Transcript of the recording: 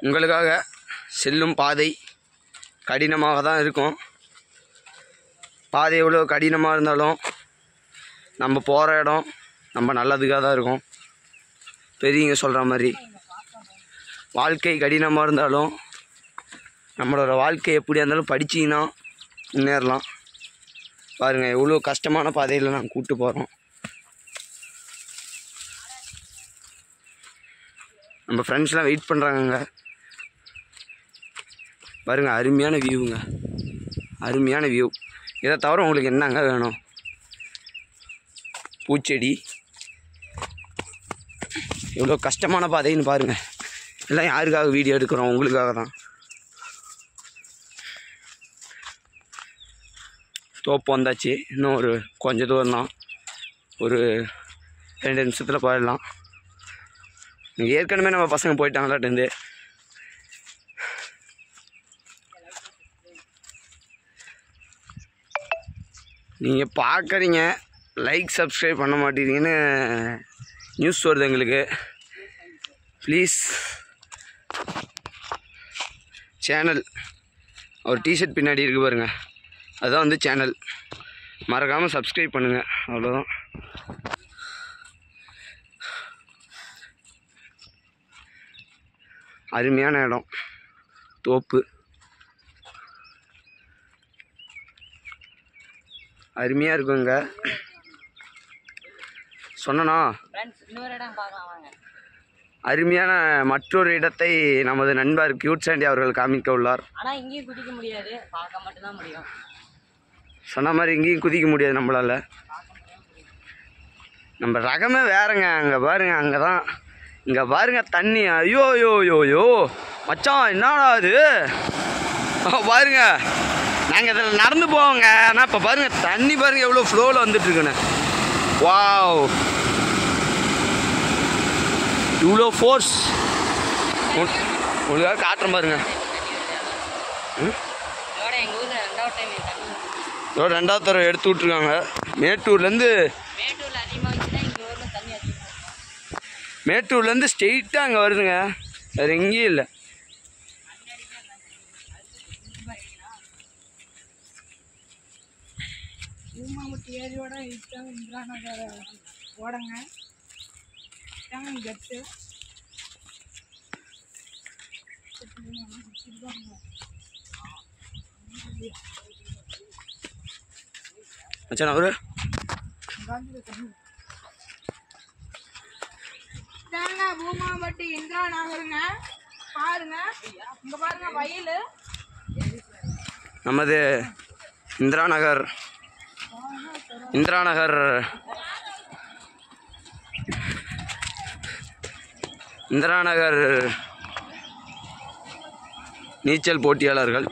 உங்களுக்காக செல்லும் பாதை கடினமாக தான் இருக்கும். பாதை எவ்வளோ கடினமாக இருந்தாலும் நம்ம போகிற இடம் நம்ம நல்லதுக்காக தான் இருக்கும். பெரியவங்க சொல்கிற மாதிரி வாழ்க்கை கடினமாக இருந்தாலும் நம்மளோட வாழ்க்கை எப்படியா இருந்தாலும் படிச்சிங்கன்னா முன்னேறலாம். பாருங்கள் எவ்வளோ கஷ்டமான பாதையில் நாங்கள் கூப்பிட்டு போகிறோம். நம்ம ஃப்ரெண்ட்ஸ்லாம் வெயிட் பண்ணுறாங்கங்க. பாருங்கள் அருமையான வியூங்க, அருமையான வியூ. இதை தவிர உங்களுக்கு என்னங்க வேணும்? பூச்செடி எவ்வளோ கஷ்டமான பாதைன்னு பாருங்கள். எல்லாம் யாருக்காக வீடியோ எடுக்கிறோம்? உங்களுக்காக தான். தோப்பு வந்தாச்சு. இன்னும் ஒரு கொஞ்சம் தூரம் தான், ஒரு 2 நிமிஷத்தில் போயிடலாம். ஏற்கனவே நம்ம பசங்க போயிட்டாங்களாட்டேருந்து. நீங்கள் பார்க்குறீங்க, லைக் சப்ஸ்கிரைப் பண்ண மாட்டேங்கிறீங்கன்னு நியூஸ் வருது எங்களுக்கு. ப்ளீஸ் சேனல் ஒரு டிஷர்ட் பின்னாடி இருக்கு பாருங்கள், அதுதான் வந்து சேனல். மறக்காமல் சப்ஸ்கிரைப் பண்ணுங்கள், அவ்வளோதான். அருமையான இடம், தோப்பு அருமையாக இருக்குங்க. சொன்னா அருமையான மற்றொரு இடத்தை நமது நண்பர் கியூட் சாண்டி அவர்கள் காமிக்க உள்ளார். ஆனால் இங்கேயும் குதிக்க முடியாது, பார்க்க மட்டும்தான் முடியும். சொன்ன மாதிரி இங்கேயும் குதிக்க முடியாது நம்மளால். நம்ம ரகமே வேறங்க. அங்கே பாருங்க, அங்கே தான், இங்கே பாருங்க தண்ணி. ஐயோ யோ யோ யோ மச்சான், என்னடா அது பாருங்க. நாங்கள் இதில் நடந்து போவோங்க, ஆனால் இப்போ பாருங்கள் தண்ணி பாருங்கள் எவ்வளோ ஃப்ளோவில் வந்துட்டுருக்குண்ணே. வாவ், இவ்வளோ ஃபோர்ஸ். உங்களுக்காக காட்டுறேன் பாருங்க. இதோட 2வது தடவை எடுத்து விட்ருக்காங்க. மேட்டூர்லேருந்து ஸ்ட்ரெயிட்டாக அங்கே வருதுங்க, வேறு எங்கேயும் இல்லை. ஏரியோட இந்திரா நகர் ஓடங்க கட்டு. மச்சான் அவரு பூமாம்பட்டி இந்திரா நகருங்க. பாருங்க, இங்க பாருங்க வயல். நமது இந்திரா நகர் நீச்சல் போட்டியாளர்கள்